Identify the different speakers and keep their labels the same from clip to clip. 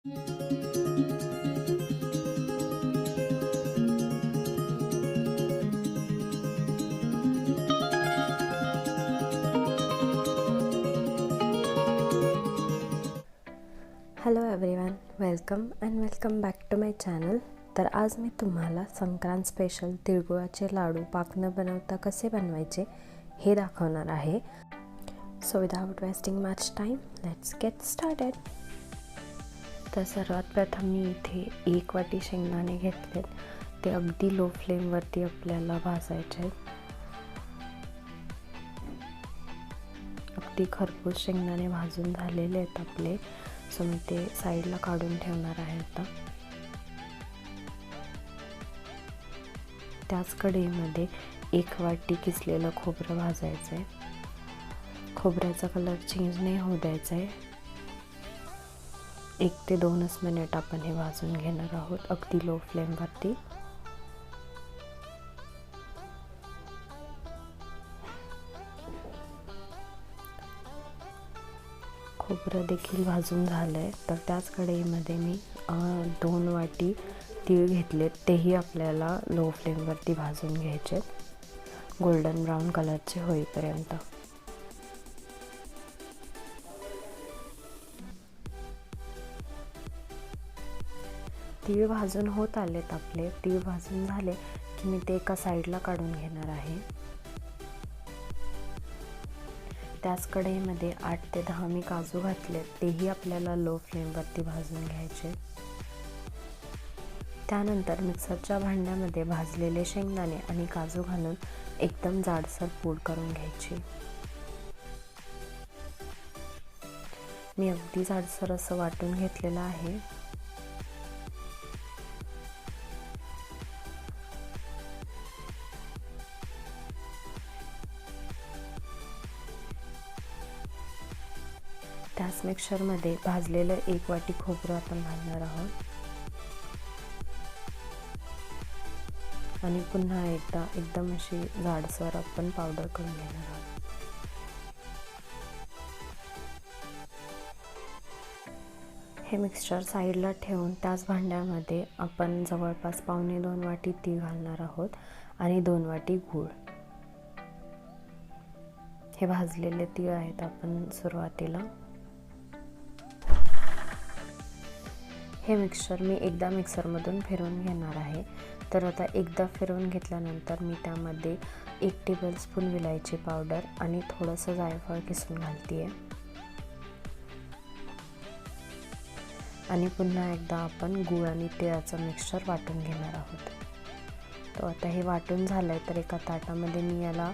Speaker 1: Hello everyone, welcome back to my channel. तर आज मी तुम्हाला संक्रांत स्पेशल तिळगुळाचे लाडू पाक न बनवता कसे बनवायचे हे दाखवणार आहे। So without wasting much time, let's get started. तर सर्वात प्रथम मी इथे 1 वाटी शेंगदाणे घेतलेत। ते अगदी लो फ्लेमवरती आपल्याला भाजायचे आहेत। अगदी खरपूस शेंगदाणे भाजून झालेले आहेत आपले। सो मी ते साईडला काढून ठेवणार आहे आता। त्याच कढईमध्ये 1 वाटी किसलेलं खोबरं भाजायचं आहे। खोबऱ्याचा कलर चेंज नाही होऊ द्यायचा आहे। 1 ते 2 मिनिट आपण हे भाजून घेणार आहोत अगदी लो फ्लेमवरती। खोबरं देखील भाजून झालंय। तर त्याच कढईमध्ये मी 2 वाटी तीळ घेतलेत। तेही आपल्याला लो फ्लेमवरती भाजून घ्यायचे, गोल्डन ब्राऊन कलरचे होईपर्यंत। तीळ भाजून होत आलेत आपले। तीळ भाजून झाले की मी ते एका साईडला काढून घेणार आहे। त्याच कढईमध्ये 8 ते 10 मी काजू घातले। तेही आपल्याला लो फ्लेमवरती भाजून घ्यायचे। त्यानंतर मिक्सरच्या भांड्यामध्ये भाजलेले शेंगदाणे आणि काजू घालून एकदम जाडसर पूड करून घ्यायची। मी अगदी जाडसर असं वाटून घेतलेलं आहे। त्याच मिक्सरमध्ये भाजलेलं 1 वाटी खोबरं आपण घालणार आहोत आणि पुन्हा एकदा एकदम अशी जाडसर आपण पावडर करून घेणार आहोत। हे मिक्सचर साईडला ठेवून त्याच भांड्यामध्ये आपण जवळपास 1.25 वाटी तीळ घालणार आहोत आणि 2 वाटी गूळ। हे भाजलेले तीळ आहेत आपण सुरुवातीला। हे मिक्सचर मी एकदा मिक्सरमधून फिरवून घेणार आहे। तर आता एकदा फिरवून घेतल्यानंतर मी त्यामध्ये 1 टेबलस्पून विलायची पावडर आणि थोडंसं जायफळ किसून घालते आणि पुन्हा एकदा आपण गूळ आणि तिळाचं मिक्सचर वाटून घेणार आहोत। तो आता हे वाटून झालंय तर एका ताटामध्ये मी याला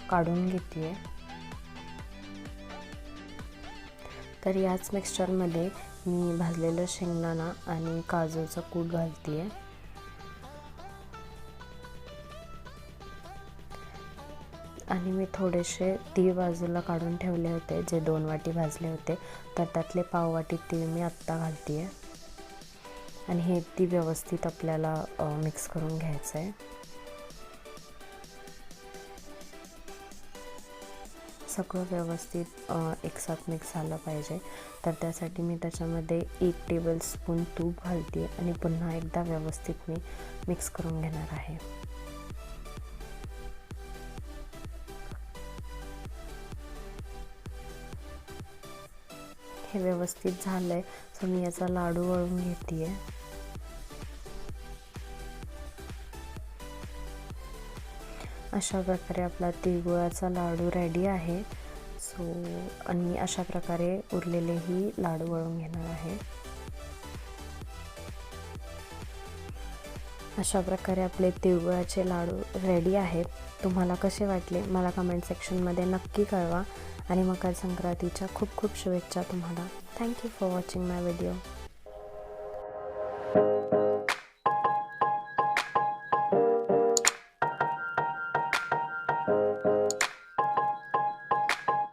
Speaker 1: काढून घेते। तर याच मिक्सचरमध्ये मी भाजलेलं शेंगदाणा आणि काजूचं कूट घालते आणि मी थोडेसे तीळ बाजूला काढून ठेवले होते जे 2 वाटी भाजले होते। तर त्यातले 1/2 वाटी तीळ मी आत्ता घालते आणि हे अगदी व्यवस्थित आपल्याला मिक्स करून घ्यायचं आहे। सगळं व्यवस्थित एकसाथ मिक्स झालं पाहिजे। तर त्यासाठी मी त्याच्यामध्ये 1 टेबलस्पून तूप घालते आणि पुन्हा एकदा व्यवस्थित मी मिक्स करून घेणार आहे। हे व्यवस्थित झालंय। सो मी याचा लाडू वळून घेते। अशा प्रकारे आपला तिळगुळाचा लाडू रेडी आहे। सो आणि अशा प्रकारे उरलेलेही लाडू वळून घेणार आहे। अशा प्रकारे आपले तिळगुळाचे लाडू रेडी आहेत। तुम्हाला कसे वाटले मला कमेंट सेक्शनमध्ये नक्की कळवा आणि मकर संक्रांतीच्या खूप खूप शुभेच्छा तुम्हाला। Thank you for watching my video.